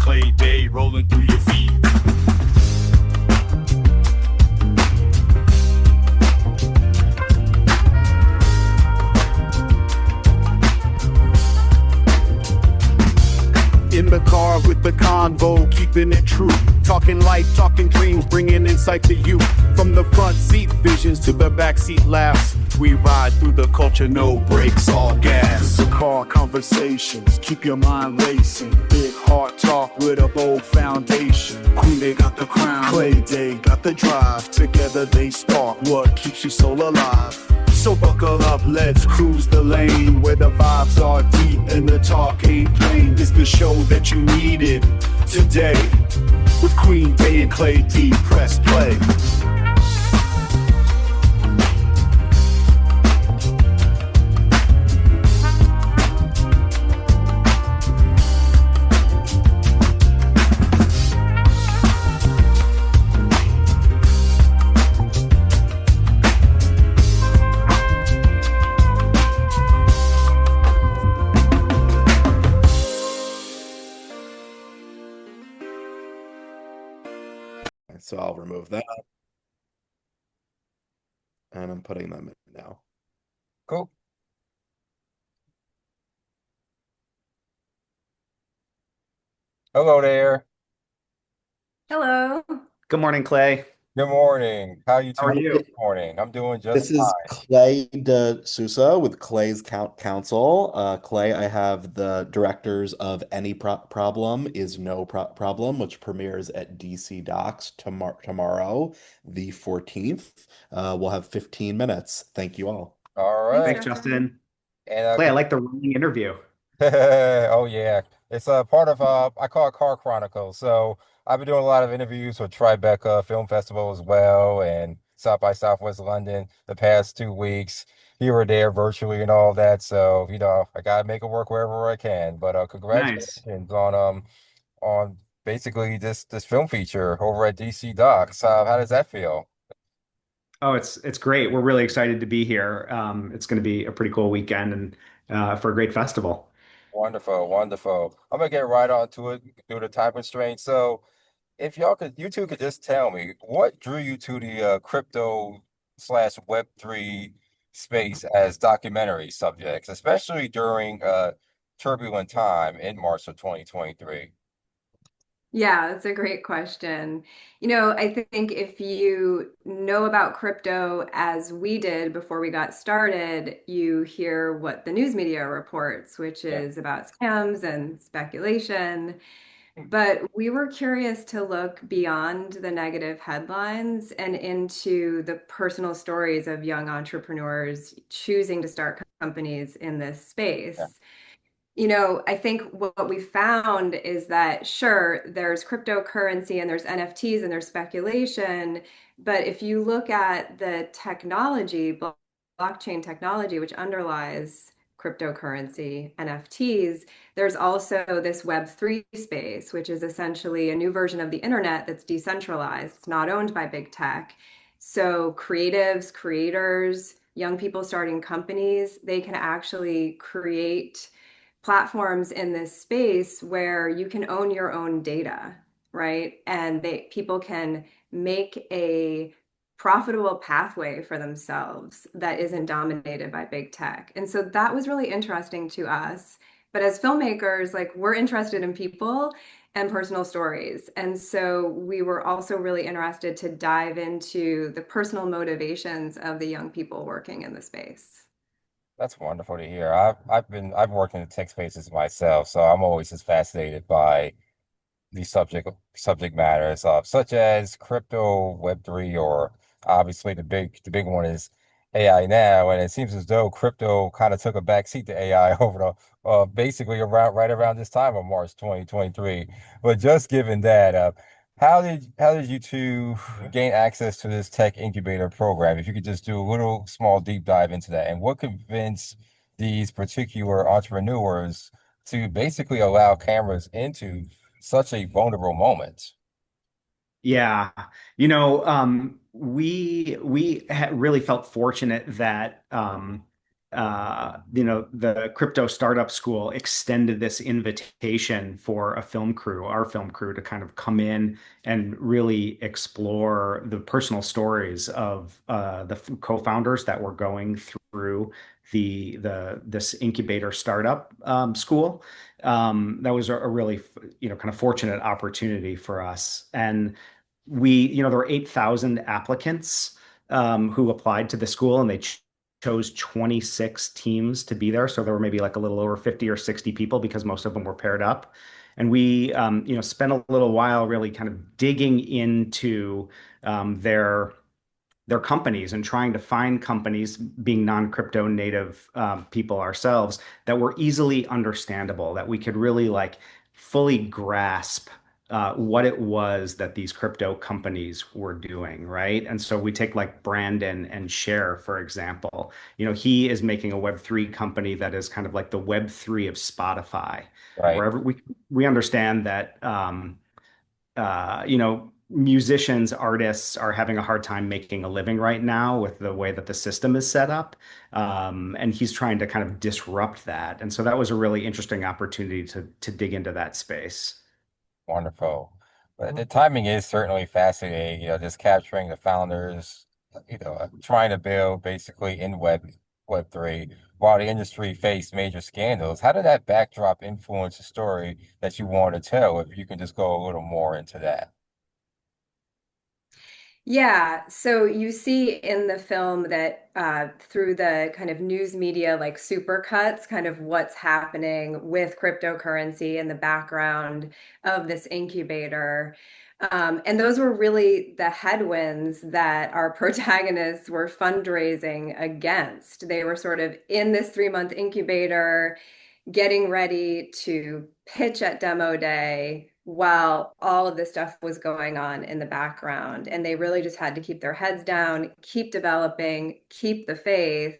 clay day rolling through your feet. In the car with the convo, keeping it true. Talking life, talking dreams, bringing insight to you. From the front seat visions to the back seat laughs, we ride through the culture, no brakes, all gas. The car conversations, keep your mind racing. Big heart talk with a bold foundation. Queen, they got the crown. Clay Day got the drive. Together they spark what keeps your soul alive. So buckle up, let's cruise the lane where the vibes are deep and the talk ain't plain. It's the show that you needed today. With Queen Day and Clay D, press play. So I'll remove that, and I'm putting them in now. Cool. Hello there. Hello. Good morning, Clay. Good morning. How you two How are doing you? this morning? I'm doing just This is fine. Clay de Sousa with Clay's Council. Clay, I have the directors of Any Problem is No Problem, which premieres at DC Docs tomorrow, the 14th. We'll have 15 minutes. Thank you all. All Thanks, right. Thanks, Justin. Justin. And Clay, I like the running interview. oh yeah, it's a part of I call it Car Chronicles. So I've been doing a lot of interviews with Tribeca Film Festival as well, and South by Southwest London the past 2 weeks, here or there virtually and all that. So I gotta make it work wherever I can. But Nice. congratulations on basically this film feature over at DC Docs. How does that feel? Oh, it's great. We're really excited to be here. It's going to be a pretty cool weekend and for a great festival. Wonderful, wonderful. I'm gonna get right on to it due to time constraints. So. If you two could just tell me what drew you to the crypto slash Web3 space as documentary subjects, especially during a turbulent time in March of 2023. Yeah, that's a great question. I think if you know about crypto as we did before we got started, you hear what the news media reports, which Yeah. is about scams and speculation. But we were curious to look beyond the negative headlines and into the personal stories of young entrepreneurs choosing to start companies in this Yeah. space. I think what we found is that sure, there's cryptocurrency and there's NFTs and there's speculation, but if you look at the technology, blockchain technology, which underlies cryptocurrency, NFTs, there's also this Web3 space, which is essentially a new version of the internet that's decentralized. It's not owned by big tech. So creatives, creators, young people starting companies, they can actually create platforms in this space where you can own your own data, right? And people can make a profitable pathway for themselves that isn't dominated by big tech. And so that was really interesting to us. But as filmmakers, like we're interested in people and personal stories. And so we were also really interested to dive into the personal motivations of the young people working in the space. That's wonderful to hear. I've worked in the tech spaces myself, so I'm always just fascinated by the subject matters such as crypto, Web3, or obviously the big one is AI now, and it seems as though crypto kind of took a backseat to AI over the basically around right around this time of March 2023. But just given that, how did you two gain access to this tech incubator program? If you could just do a little small deep dive into that, and what convinced these particular entrepreneurs to basically allow cameras into such a vulnerable moment. Yeah, we really felt fortunate that the crypto startup school extended this invitation for a film crew, our film crew, to kind of come in and really explore the personal stories of the co-founders that were going through this incubator startup school. That was a really, kind of fortunate opportunity for us. And there were 8,000 applicants who applied to the school, and they chose 26 teams to be there. So there were maybe like a little over 50 or 60 people because most of them were paired up. And we, spent a little while really kind of digging into their companies and trying to find companies, being non-crypto native people ourselves, that were easily understandable, that we could really like fully grasp what it was that these crypto companies were doing, right? And so we take like Brandon and Cher, for example. He is making a Web3 company that is kind of like the Web3 of Spotify, Right. wherever we understand that musicians, artists are having a hard time making a living right now with the way that the system is set up. And he's trying to kind of disrupt that. And so that was a really interesting opportunity to dig into that space. Wonderful. But the timing is certainly fascinating, just capturing the founders, trying to build basically in Web3 while the industry faced major scandals. How did that backdrop influence the story that you want to tell? If you can just go a little more into that. Yeah, so you see in the film that through the kind of news media, like supercuts, kind of what's happening with cryptocurrency in the background of this incubator. And those were really the headwinds that our protagonists were fundraising against. They were sort of in this 3-month incubator, getting ready to pitch at demo day while all of this stuff was going on in the background. And they really just had to keep their heads down, keep developing, keep the faith,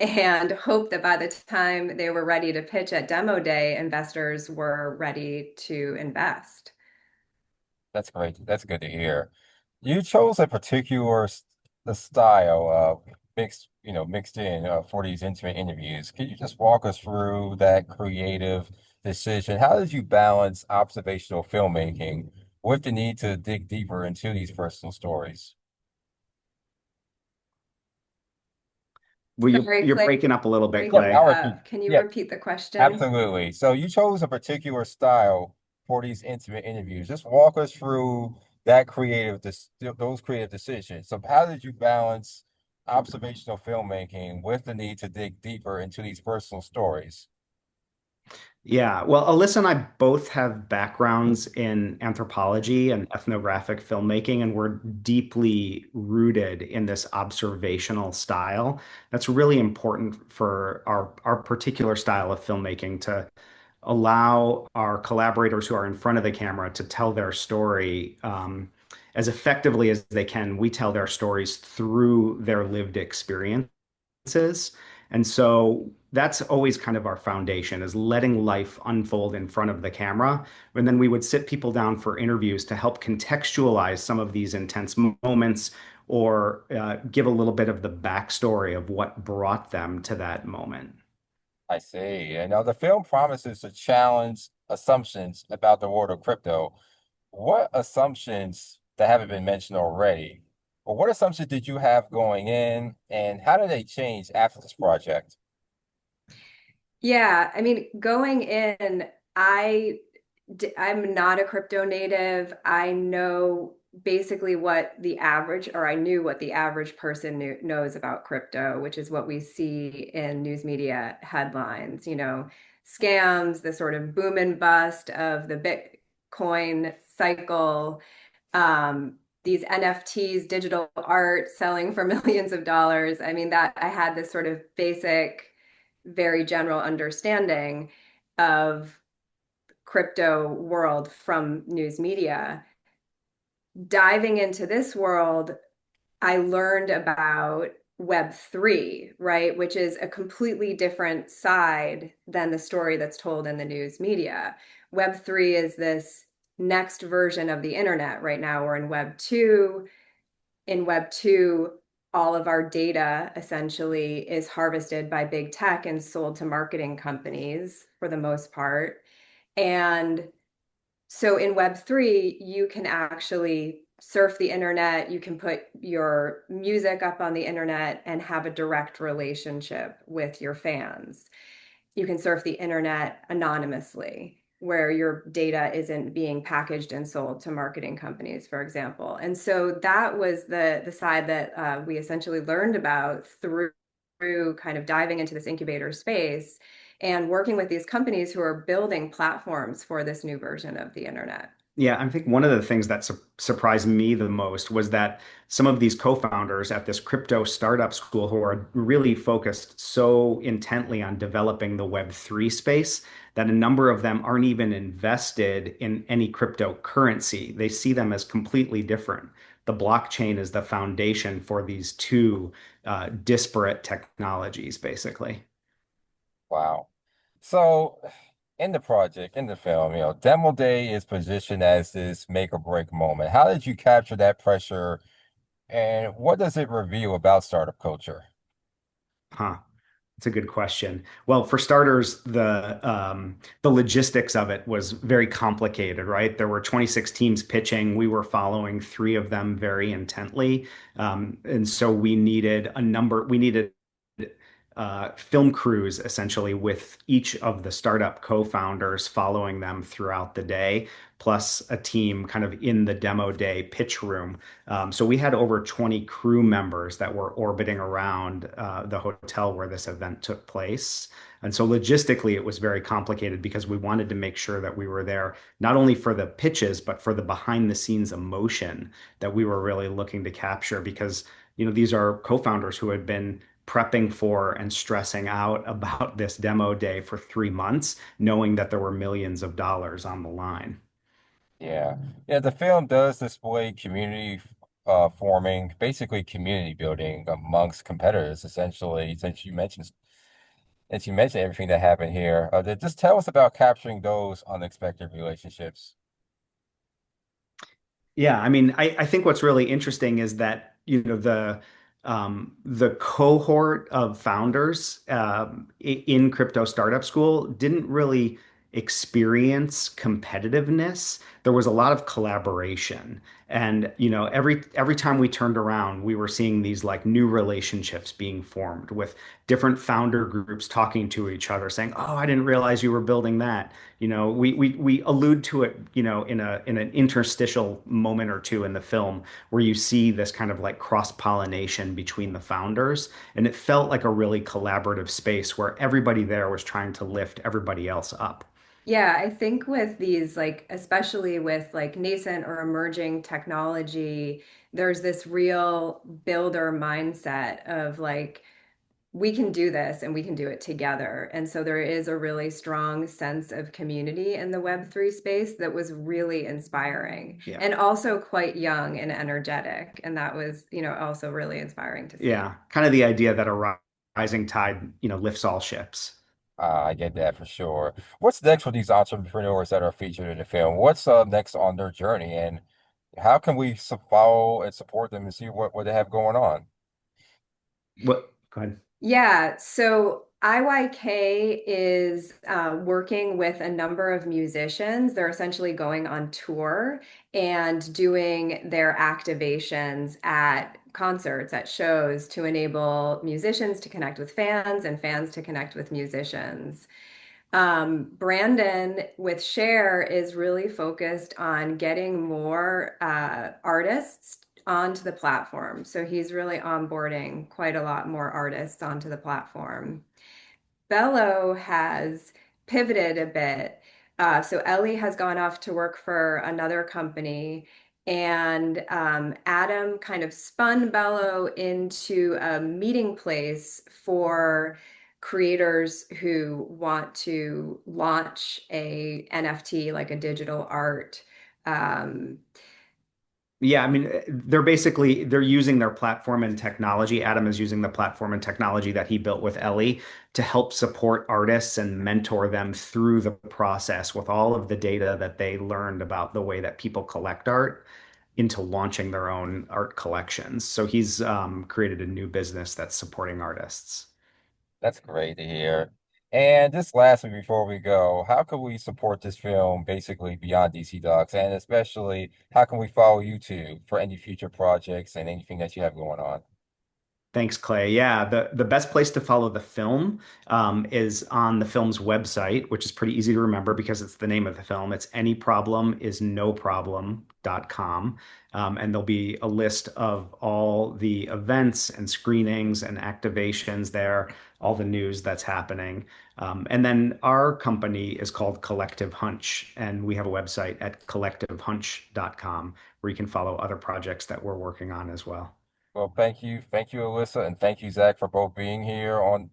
and hope that by the time they were ready to pitch at demo day, investors were ready to invest. That's great. That's good to hear. You chose a particular the style mixed in for these intimate interviews. Can you just walk us through that creative decision? How did you balance observational filmmaking with the need to dig deeper into these personal stories? Well, Sorry, you're Clay, breaking up a little bit, Yeah, Clay. I'll repeat. can you Yeah, repeat the question? absolutely. So you chose a particular style for these intimate interviews. Just walk us through those creative decisions. So how did you balance observational filmmaking with the need to dig deeper into these personal stories? Yeah, well, Alyssa and I both have backgrounds in anthropology and ethnographic filmmaking, and we're deeply rooted in this observational style. That's really important for our particular style of filmmaking, to allow our collaborators who are in front of the camera to tell their story as effectively as they can. We tell their stories through their lived experiences. And so that's always kind of our foundation, is letting life unfold in front of the camera. And then we would sit people down for interviews to help contextualize some of these intense moments, or give a little bit of the backstory of what brought them to that moment. I see. And now the film promises to challenge assumptions about the world of crypto. What assumptions that haven't been mentioned already, or what assumptions did you have going in, and how did they change after this project? Yeah, I mean, going in, I I'm not a crypto native. I know basically what the average, or I knew what the average person knows about crypto, which is what we see in news media headlines, scams, the sort of boom and bust of the Bitcoin cycle, these NFTs, digital art selling for millions of dollars. I mean, that I had this sort of basic, very general understanding of crypto world from news media. Diving into this world, I learned about Web3, right? Which is a completely different side than the story that's told in the news media. Web3 is this next version of the internet. Right now, we're in Web 2. In Web 2, all of our data essentially is harvested by big tech and sold to marketing companies for the most part. And so in Web3, you can actually surf the internet, you can put your music up on the internet and have a direct relationship with your fans. You can surf the internet anonymously, where your data isn't being packaged and sold to marketing companies, for example. And so that was the side that we essentially learned about through kind of diving into this incubator space and working with these companies who are building platforms for this new version of the internet. Yeah, I think one of the things that surprised me the most was that some of these co-founders at this crypto startup school who are really focused so intently on developing the Web3 space that a number of them aren't even invested in any cryptocurrency. They see them as completely different. The blockchain is the foundation for these two disparate technologies, basically. Wow. So in the project, in the film, demo day is positioned as this make or break moment. How did you capture that pressure, and what does it reveal about startup culture? Huh. It's a good question. Well, for starters, the logistics of it was very complicated, right? There were 26 teams pitching. We were following three of them very intently, and so we needed film crews essentially with each of the startup co-founders following them throughout the day, plus a team kind of in the demo day pitch room. So we had over 20 crew members that were orbiting around the hotel where this event took place. And so logistically, it was very complicated because we wanted to make sure that we were there not only for the pitches, but for the behind the scenes emotion that we were really looking to capture because, these are co-founders who had been prepping for and stressing out about this demo day for 3 months, knowing that there were millions of dollars on the line. Yeah. Yeah, the film does display community forming, basically community building amongst competitors, essentially, since you mentioned everything that happened here. Just tell us about capturing those unexpected relationships. Yeah, I mean, I think what's really interesting is that, the cohort of founders in crypto startup school didn't really experience competitiveness. There was a lot of collaboration. And, every time we turned around, we were seeing these like new relationships being formed with different founder groups talking to each other, saying, "Oh, I didn't realize you were building that." We allude to it, in an interstitial moment or two in the film where you see this kind of like cross-pollination between the founders, and it felt like a really collaborative space where everybody there was trying to lift everybody else up. Yeah, I think with these, like, especially with like nascent or emerging technology, there's this real builder mindset of like, we can do this and we can do it together. And so there is a really strong sense of community in the Web3 space that was really inspiring Yeah. and also quite young and energetic. And that was, also really inspiring to see. Yeah, kind of the idea that a rising tide, lifts all ships. I get that for sure. What's next for these entrepreneurs that are featured in the film? What's next on their journey, and how can we follow and support them and see what they have going on? What? Go ahead. Yeah, so IYK is working with a number of musicians. They're essentially going on tour and doing their activations at concerts, at shows to enable musicians to connect with fans and fans to connect with musicians. Brandon with Share is really focused on getting more artists onto the platform. So he's really onboarding quite a lot more artists onto the platform. Bello has pivoted a bit. So Ellie has gone off to work for another company, and Adam kind of spun Bello into a meeting place for creators who want to launch a NFT, like a digital art. Um, Yeah, I mean, they're using their platform and technology. Adam is using the platform and technology that he built with Ellie to help support artists and mentor them through the process with all of the data that they learned about the way that people collect art. into launching their own art collections. So he's created a new business that's supporting artists. That's great to hear. And just lastly, before we go, how can we support this film basically beyond DC Docs? And especially, how can we follow you two for any future projects and anything that you have going on? Thanks, Clay. Yeah, the best place to follow the film is on the film's website, which is pretty easy to remember because it's the name of the film. It's anyproblimisnoproblem.com. And there'll be a list of all the events and screenings and activations there, all the news that's happening. And then our company is called Collective Hunch, and we have a website at collectivehunch.com where you can follow other projects that we're working on as well. Well, thank you, Alyssa, and thank you, Zach, for both being here on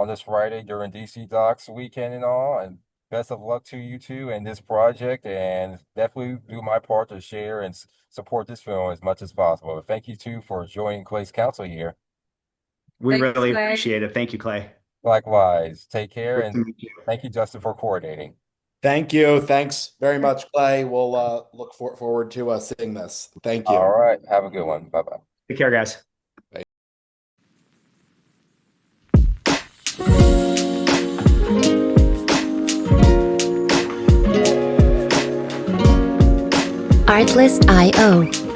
this Friday during DC Docs weekend and all. And best of luck to you two and this project. And definitely do my part to share and support this film as much as possible. But thank you two for joining Clay's council here. We Thanks, really Clay. appreciate it. Thank you, Clay. Likewise, take care, Great to and meet you. thank you, Justin, for coordinating. Thank you. Thanks very much, Clay. We'll look forward to seeing this. Thank you. All right, have a good one. Bye-bye. Take care, guys. Artlist.io